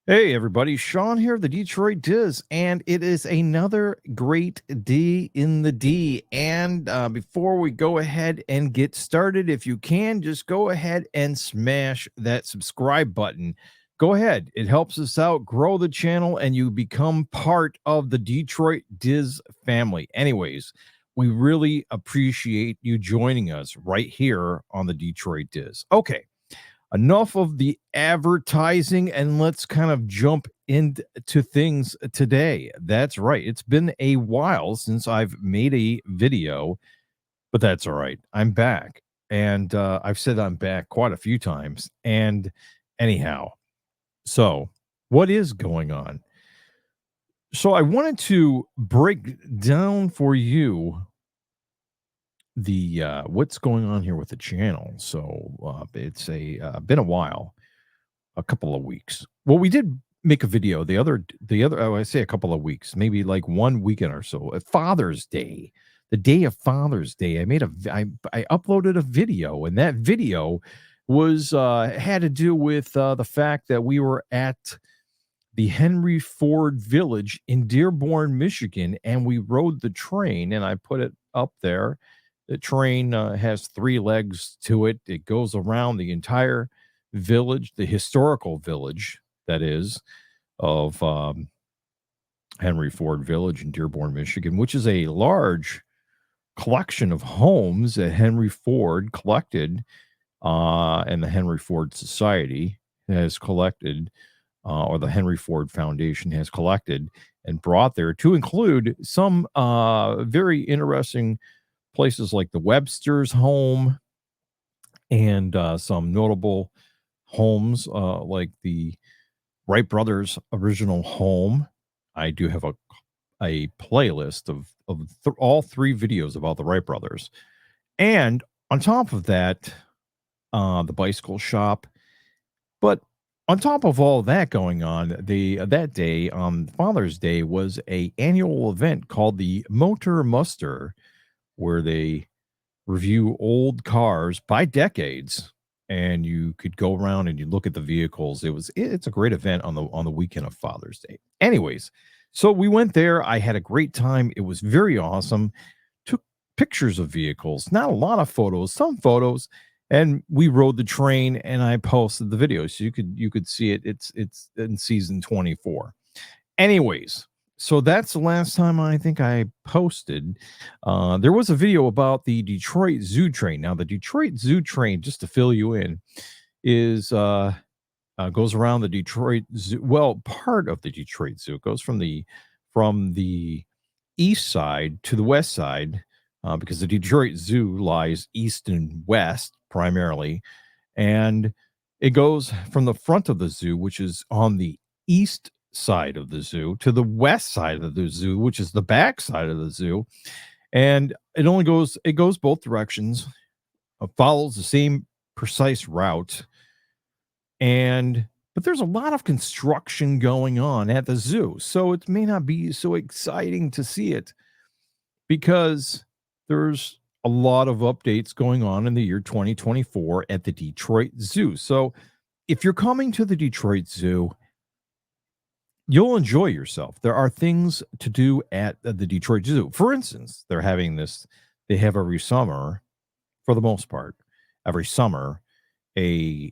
Hey everybody, Sean here, the Detroit Diz, and it is another great D in the D. And before we go ahead and get started, if you can, just go ahead and smash that subscribe button. Go ahead, it helps us out, grow the channel, and you become part of the Detroit Diz family. Anyways, we really appreciate you joining us right here on the Detroit Diz. Okay, enough of the advertising and let's kind of jump into things today. That's right. It's been a while since I've made a video, but that's all right. I'm back. And I've said I'm back quite a few times. And anyhow, so what is going on? So I wanted to break down for you the what's going on here with the channel. So it's a been a while, a couple of weeks. Well, we did make a video the other oh, I say a couple of weeks, maybe like 1 weekend or so, at Father's Day. The day of Father's Day, I uploaded a video, and that video was had to do with the fact that we were at the Henry Ford Village in Dearborn, Michigan, and we rode the train, and I put it up there. The train has 3 legs to it. It goes around the entire village, the historical village, that is, of Henry Ford Village in Dearborn, Michigan, which is a large collection of homes that Henry Ford collected, and the Henry Ford Society has collected, or the Henry Ford Foundation has collected and brought there, to include some very interesting places like the Webster's home and some notable homes like the Wright brothers' original home. I do have a playlist of all 3 videos about the Wright brothers. And on top of that, the bicycle shop. But on top of all that going on, that day on Father's Day was a annual event called the Motor Muster, where they review old cars by decades, and you could go around and you look at the vehicles. It's a great event on the weekend of Father's Day. Anyways, so we went there. I had a great time. It was very awesome. Took pictures of vehicles, not a lot of photos, some photos, and we rode the train and I posted the video so you could see it. It's in season 24. Anyways, so that's the last time I think I posted. There was a video about the Detroit Zoo train. Now, the Detroit Zoo train, just to fill you in, is goes around the Detroit Zoo. Well, part of the Detroit Zoo. It goes from the east side to the west side, because the Detroit Zoo lies east and west primarily, and it goes from the front of the zoo, which is on the east side of the zoo, to the west side of the zoo, which is the back side of the zoo. And it goes both directions, follows the same precise route. And but there's a lot of construction going on at the zoo. So it may not be so exciting to see it because there's a lot of updates going on in the year 2024 at the Detroit Zoo. So if you're coming to the Detroit Zoo, you'll enjoy yourself. There are things to do at the Detroit Zoo. For instance, they have every summer, for the most part, every summer, a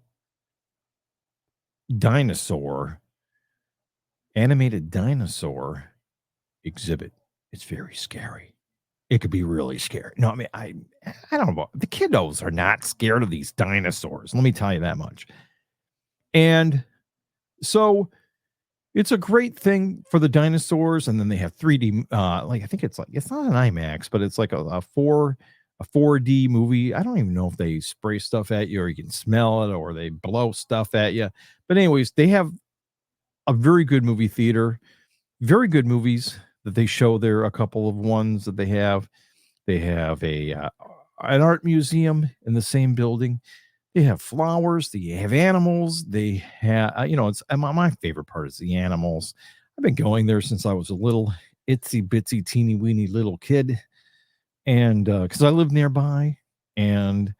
dinosaur, animated dinosaur exhibit. It's very scary. It could be really scary. No, I mean, I don't know. The kiddos are not scared of these dinosaurs. Let me tell you that much. And so it's a great thing for the dinosaurs, and then they have 3D, like, I think it's not an IMAX, but it's like a 4D movie. I don't even know if they spray stuff at you or you can smell it or they blow stuff at you. But anyways, they have a very good movie theater, very good movies that they show there, a couple of ones that they have. They have an art museum in the same building. They have flowers, they have animals, they have, it's my favorite part is the animals. I've been going there since I was a little itsy bitsy teeny weeny little kid, and because I live nearby, and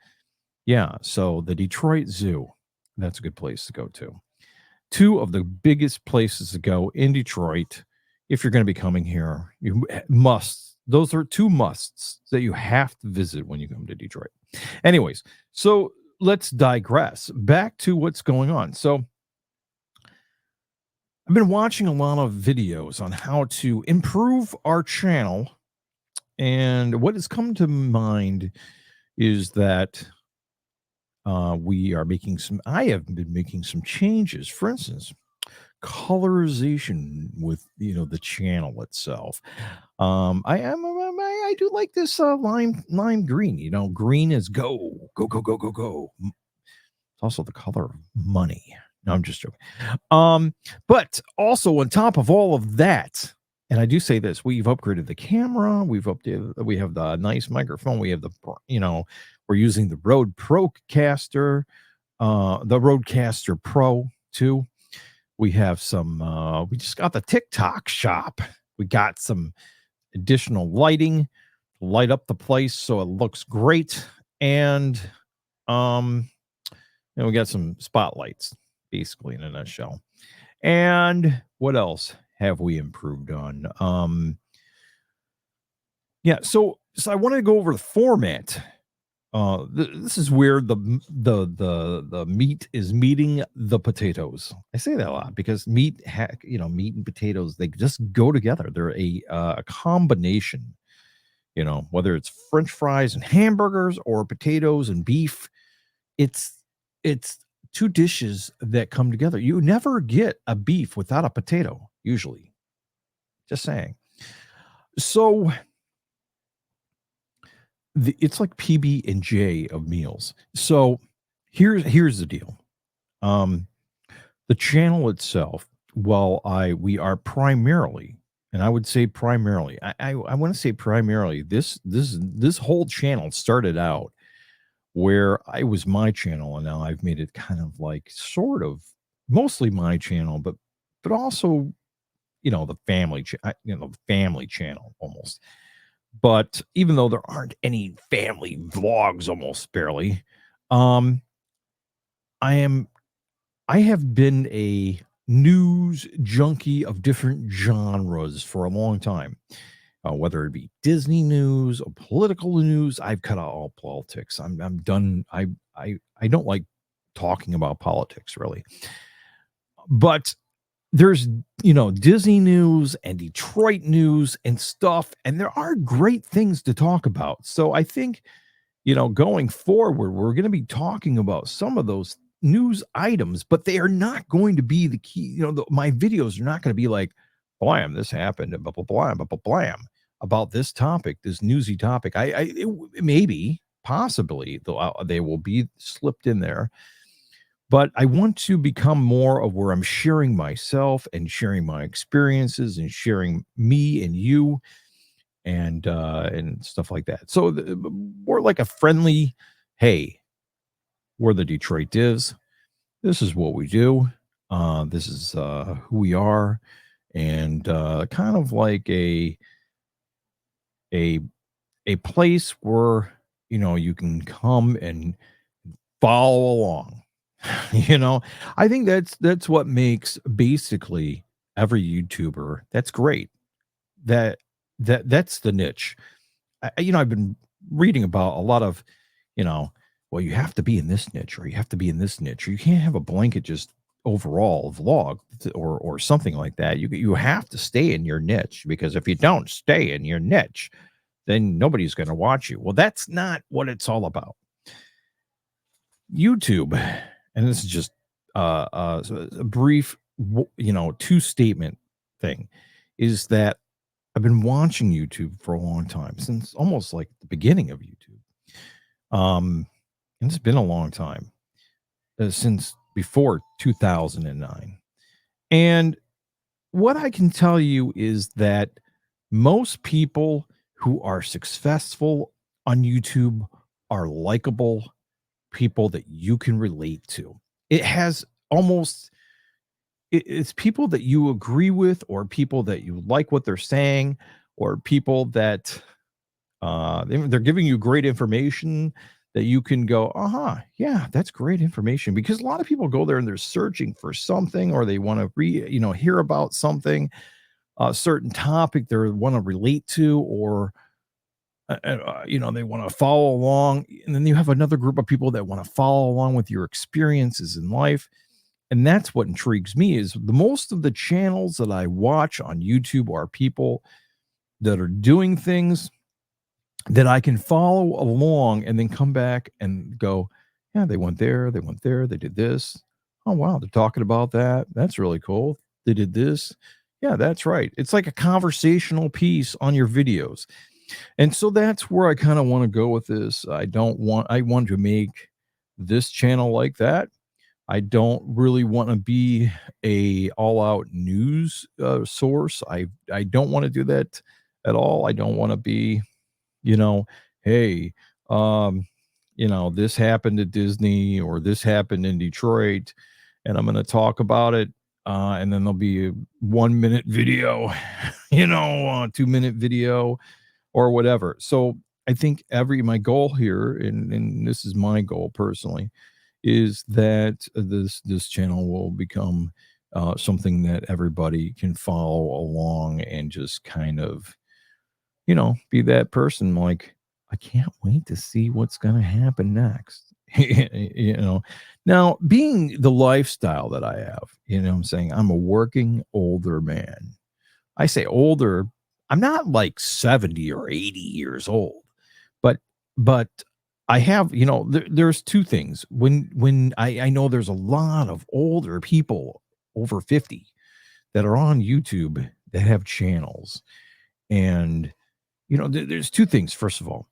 yeah, so the Detroit Zoo, that's a good place to go to. Two of the biggest places to go in Detroit if you're going to be coming here. You must. Those are two musts that you have to visit when you come to Detroit. Anyways, so let's digress back to what's going on. So I've been watching a lot of videos on how to improve our channel. And what has come to mind is that we are making some, I have been making some changes. For instance, colorization with the channel itself. I do like this lime green. Green is go go go go go go. It's also the color of money. No, I'm just joking. But also on top of all of that, and I do say this, we've upgraded the camera, we have the nice microphone, we have we're using the the Rodecaster Pro 2. We have we just got the TikTok shop. We got some additional lighting to light up the place so it looks great. And um and we got some spotlights, basically, in a nutshell. And what else have we improved on? Yeah, so I wanted to go over the format. This is where the meat is meeting the potatoes. I say that a lot because meat and potatoes, they just go together. They're a combination. Whether it's French fries and hamburgers or potatoes and beef, it's it's two dishes that come together. You never get a beef without a potato, usually. Just saying. So it's like PB and J of meals. So here's the deal. Um, the channel itself, while we are primarily, and I would say primarily, I want to say primarily, this whole channel started out where I was my channel, and now I've made it kind of like sort of mostly my channel, but also the the family channel almost. But even though there aren't any family vlogs, almost barely, um, I am I have been a news junkie of different genres for a long time. Whether it be Disney news or political news, I've cut out all politics. I'm done. I don't like talking about politics really. But there's Disney news and Detroit news and stuff, and there are great things to talk about. So I think going forward, we're going to be talking about some of those news items, but they are not going to be the key. My videos are not going to be like, blam, this happened, and blah, blah, blah, blah, blah, blam, about this topic, this newsy topic. Maybe, possibly, they will be slipped in there, but I want to become more of where I'm sharing myself and sharing my experiences and sharing me and you and stuff like that. So more like a friendly, hey, we're the Detroit Divs. This is what we do. This is who we are, and kind of like a a place where you can come and follow along. you know, I think that's what makes basically every YouTuber. That's great. That that's the niche. I've been reading about a lot of, you know, well, you have to be in this niche or you have to be in this niche. Or you can't have a blanket just overall vlog or something like that. You have to stay in your niche, because if you don't stay in your niche, then nobody's going to watch you. Well, that's not what it's all about. YouTube, and this is just a brief, two statement thing, is that I've been watching YouTube for a long time, since almost like the beginning of YouTube. And it's been a long time, since before 2009. And what I can tell you is that most people who are successful on YouTube are likable people that you can relate to. It has almost it's people that you agree with, or people that you like what they're saying, or people that they're giving you great information that you can go, yeah, that's great information. Because a lot of people go there and they're searching for something, or they want to hear about something, a certain topic they want to relate to, or they want to follow along. And then you have another group of people that want to follow along with your experiences in life. And that's what intrigues me, is the most of the channels that I watch on YouTube are people that are doing things that I can follow along and then come back and go, yeah, they went there, they did this. Oh, wow, they're talking about that. That's really cool. They did this. Yeah, that's right. It's like a conversational piece on your videos. And so that's where I kind of want to go with this. I want to make this channel like that. I don't really want to be a all out news source. I don't want to do that at all. I don't want to be, you know, hey, um, this happened at Disney or this happened in Detroit, and I'm going to talk about it. And then there'll be a 1 minute video, 2 minute video or whatever. So I think my goal here, and this is my goal personally, is that this channel will become something that everybody can follow along and just kind of be that person like, I can't wait to see what's going to happen next. Now, being the lifestyle that I have, I'm saying I'm a working older man. I say older, I'm not like 70 or 80 years old, but, but I have, there's two things. When I know there's a lot of older people over 50 that are on YouTube that have channels. And there's two things. First of all,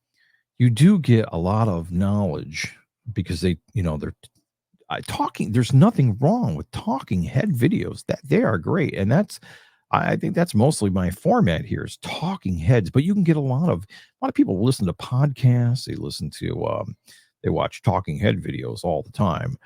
you do get a lot of knowledge because they're talking. There's nothing wrong with talking head videos. That they are great, and I think that's mostly my format here is talking heads. But you can get a lot of people listen to podcasts. They watch talking head videos all the time.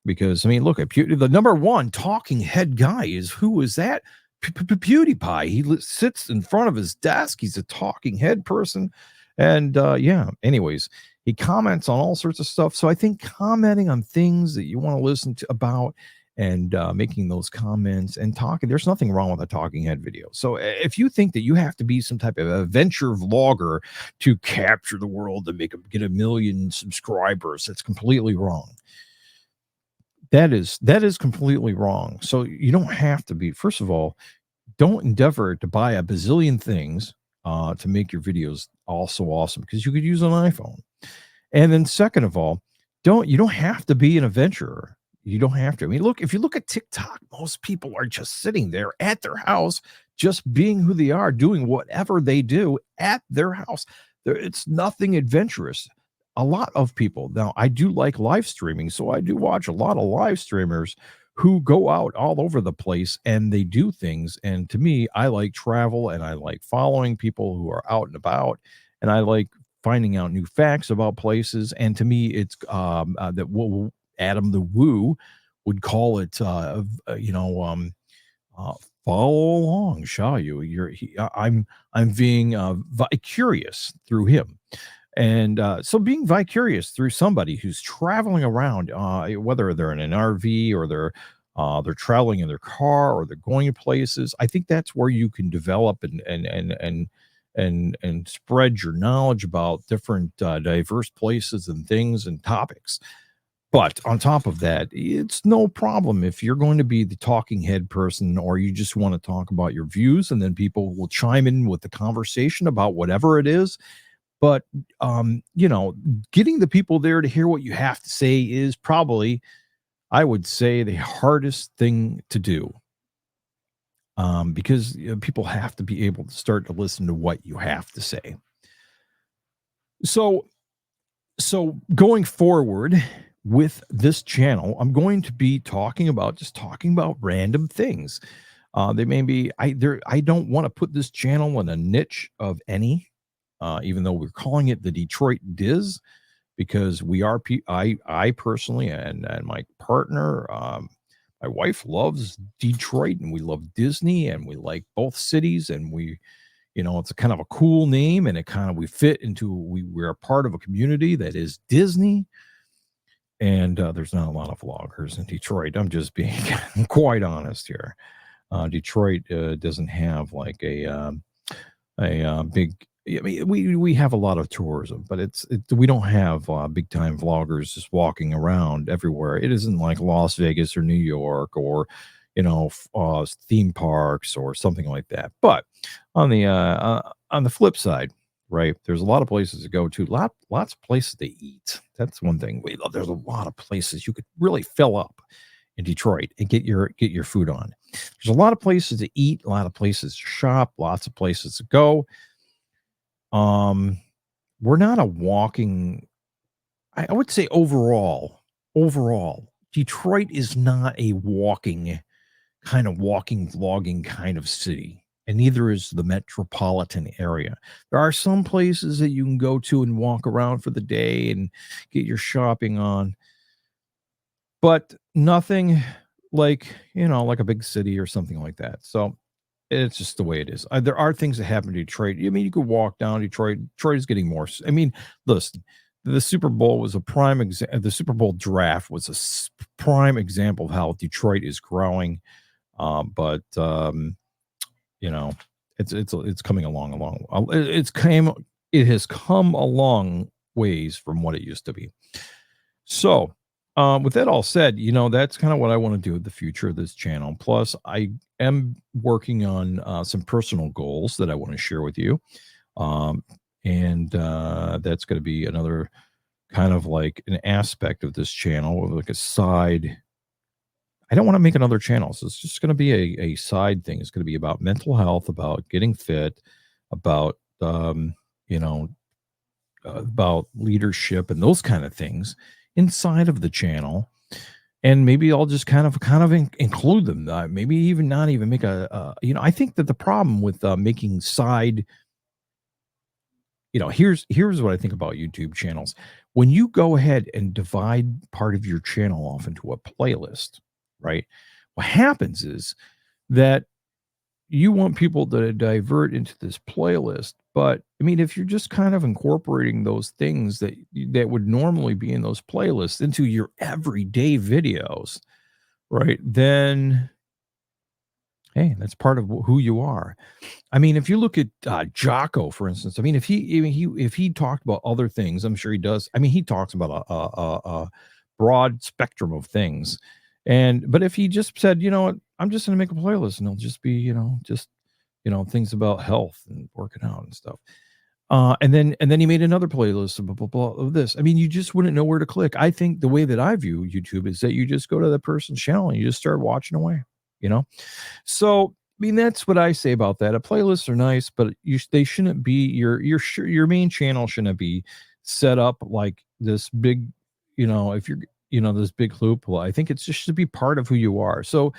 Because I mean, look at the number one talking head guy who is that? PewDiePie. He sits in front of his desk. He's a talking head person. And yeah, anyways, he comments on all sorts of stuff. So I think commenting on things that you want to listen to about and making those comments and talking, there's nothing wrong with a talking head video. So if you think that you have to be some type of adventure vlogger to capture the world and get 1 million subscribers, that's completely wrong. That is completely wrong. So you don't have to be. First of all, don't endeavor to buy a bazillion things to make your videos all so awesome, because you could use an iPhone. And then second of all, you don't have to be an adventurer. You don't have to. I mean, look, if you look at TikTok, most people are just sitting there at their house, just being who they are, doing whatever they do at their house. It's nothing adventurous. A lot of people now, I do like live streaming, so I do watch a lot of live streamers who go out all over the place and they do things. And to me, I like travel and I like following people who are out and about, and I like finding out new facts about places. And to me, it's that Adam the Woo would call it, follow along, shall you? I'm being curious through him. And so being vicarious through somebody who's traveling around, whether they're in an RV or they're traveling in their car or they're going places, I think that's where you can develop and spread your knowledge about different diverse places and things and topics. But on top of that, it's no problem if you're going to be the talking head person, or you just want to talk about your views, and then people will chime in with the conversation about whatever it is. But getting the people there to hear what you have to say is probably, I would say, the hardest thing to do. Because people have to be able to start to listen to what you have to say. So going forward with this channel, I'm going to be talking about random things. They may be I don't want to put this channel in a niche of any, even though we're calling it the Detroit Diz, because we are I personally and my partner, my wife loves Detroit and we love Disney and we like both cities, and we It's a kind of a cool name, and it kind of we fit into we're a part of a community that is Disney, and there's not a lot of vloggers in Detroit. I'm just being quite honest here. Detroit doesn't have like a big. I mean, we have a lot of tourism, but we don't have big time vloggers just walking around everywhere. It isn't like Las Vegas or New York or theme parks or something like that. But on the flip side, right? There's a lot of places to go to. Lots of places to eat. That's one thing we love. There's a lot of places you could really fill up in Detroit and get your food on. There's a lot of places to eat, a lot of places to shop, lots of places to go. Um, we're not a walking. I would say overall, Detroit is not a walking vlogging kind of city, and neither is the metropolitan area. There are some places that you can go to and walk around for the day and get your shopping on, but nothing like a big city or something like that. So it's just the way it is. There are things that happen in Detroit. I mean, you could walk down Detroit. Detroit is getting more. I mean, listen, the Super Bowl was a prime example. The Super Bowl draft was prime example of how Detroit is growing. But you know, it's coming along. It has come a long ways from what it used to be. So, with that all said, that's kind of what I want to do with the future of this channel. Plus, I am working on some personal goals that I want to share with you. Um, and that's going to be another kind of like an aspect of this channel, like a side. I don't want to make another channel. So it's just going to be a side thing. It's going to be about mental health, about getting fit, about, you know, about leadership and those kind of things inside of the channel. And maybe I'll just include them. Maybe even not even make I think that the problem with making side, here's what I think about YouTube channels. When you go ahead and divide part of your channel off into a playlist, right? What happens is that you want people to divert into this playlist, but I mean, if you're just kind of incorporating those things that would normally be in those playlists into your everyday videos, right? Then hey, that's part of who you are. I mean, if you look at Jocko, for instance, I mean, if he talked about other things, I'm sure he does. I mean, he talks about a broad spectrum of things, but if he just said, you know what, I'm just going to make a playlist, and it'll just be, just things about health and working out and stuff. And then he made another playlist of blah, blah, blah, of this. I mean, you just wouldn't know where to click. I think the way that I view YouTube is that you just go to the person's channel and you just start watching away. You know, so, I mean, that's what I say about that. A playlists are nice, but they shouldn't be your main channel shouldn't be set up like this big, if you're, this big loophole. I think it's just should be part of who you are. So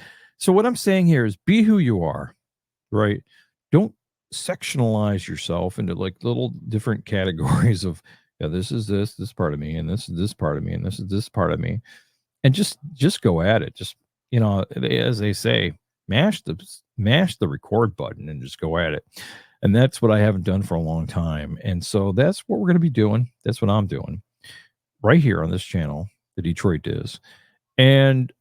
what I'm saying here is be who you are, right? Don't sectionalize yourself into like little different categories of, yeah, this is this part of me, and this is this part of me, and this is this part of me, and just go at it. Just as they say, mash the record button and just go at it. And that's what I haven't done for a long time. And so that's what we're going to be doing. That's what I'm doing right here on this channel, the Detroit is. And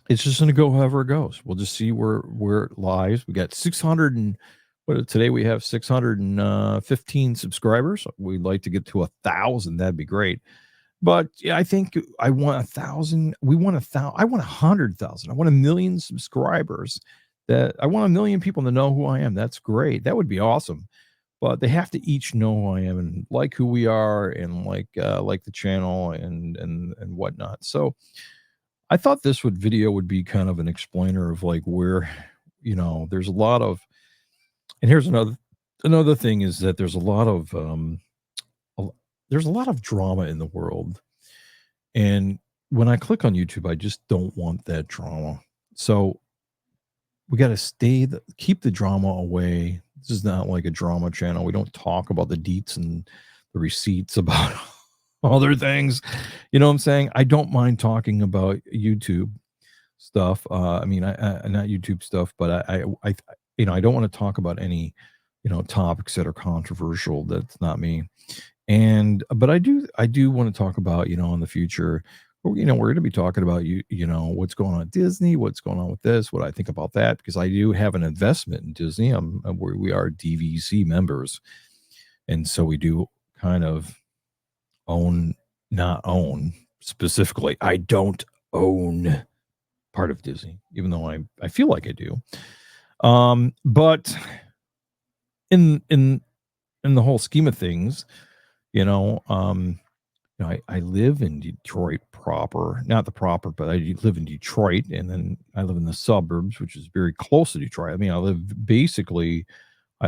it's just going to go however it goes. We'll just see where it lies. We got 600 and today we have 615 subscribers. We'd like to get to 1,000. That'd be great. But yeah, I think I want 1,000. We want 1,000. I want 100,000. I want 1,000,000 subscribers. That I want 1,000,000 people to know who I am. That's great. That would be awesome. But they have to each know who I am and like who we are and like the channel and whatnot. So I thought this video would be kind of an explainer of like where, there's a lot of, and here's another thing is that there's a lot of there's a lot of drama in the world. And when I click on YouTube, I just don't want that drama. So we got to keep the drama away. This is not like a drama channel. We don't talk about the deets and the receipts about other things. You know what I'm saying? I don't mind talking about YouTube stuff. I mean, I not YouTube stuff, but I don't want to talk about any, topics that are controversial. That's not me. And but I do want to talk about, in the future, we're going to be talking about what's going on at Disney, what's going on with this, what I think about that, because I do have an investment in Disney. We are DVC members, and so we do kind of own, not own specifically. I don't own part of Disney, even though I feel like I do. But in the whole scheme of things, you know, um, I live in Detroit proper, not the proper, but I live in Detroit, and then I live in the suburbs, which is very close to Detroit. I mean, I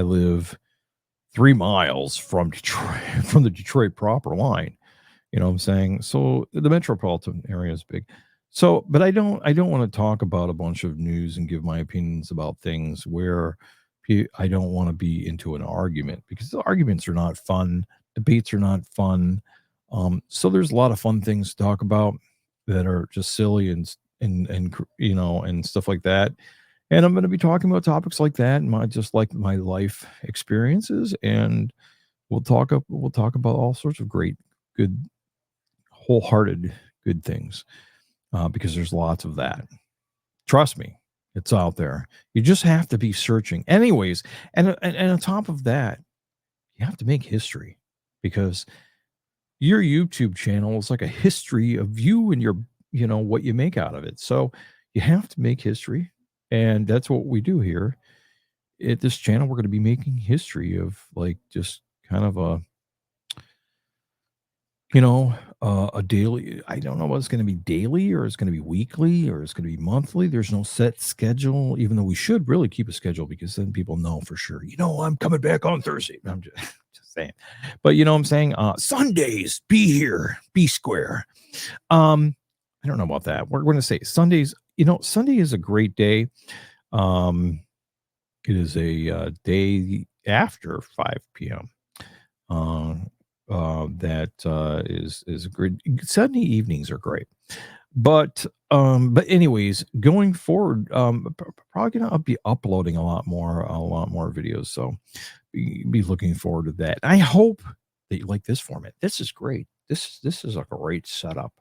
live 3 miles from Detroit, from the Detroit proper line. You know what I'm saying? So the metropolitan area is big. So, but I don't want to talk about a bunch of news and give my opinions about things where I don't want to be into an argument, because the arguments are not fun. Debates are not fun. So there's a lot of fun things to talk about that are just silly and stuff like that. And I'm going to be talking about topics like that and my life experiences, and we'll talk about all sorts of great, good, wholehearted good things, because there's lots of that. Trust me, it's out there. You just have to be searching. Anyways, and on top of that, you have to make history, because your YouTube channel is like a history of you and what you make out of it. So you have to make history. And that's what we do here at this channel. We're going to be making history of, like, just kind of a daily. I don't know what it's going to be, daily, or it's going to be weekly, or it's going to be monthly. There's no set schedule, even though we should really keep a schedule, because then people know for sure, I'm coming back on Thursday. I'm just, just saying. But you know what I'm saying? Sundays, be here, be square. I don't know about that. We're going to say Sundays. Sunday is a great day. Um, it is a day after 5 p.m. Uh, that is a great. Sunday evenings are great, but anyways, going forward, probably gonna be uploading a lot more videos. So be looking forward to that. I hope that you like this format. This is great. This is a great setup.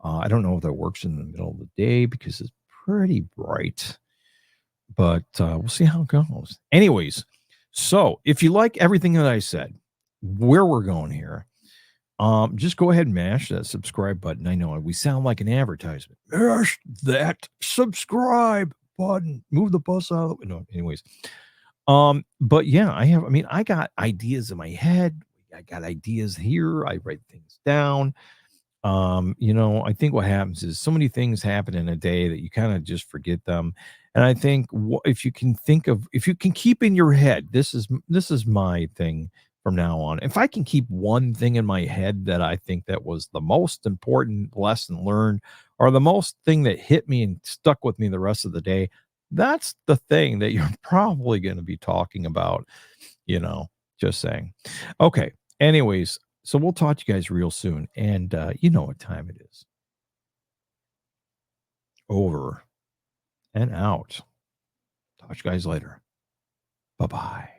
I don't know if that works in the middle of the day because it's pretty bright, but we'll see how it goes. Anyways, so if you like everything that I said, where we're going here, just go ahead and mash that subscribe button. I know we sound like an advertisement. Mash that subscribe button. Move the bus out of the way. No, anyways. But yeah, I got ideas in my head. I got ideas here. I write things down. I think what happens is so many things happen in a day that you kind of just forget them. And I think, if you can keep in your head, this is my thing from now on. If I can keep one thing in my head that I think that was the most important lesson learned, or the most thing that hit me and stuck with me the rest of the day, that's the thing that you're probably going to be talking about, you know, just saying. Okay. Anyways, so we'll talk to you guys real soon. And you know what time it is. Over and out. Talk to you guys later. Bye bye.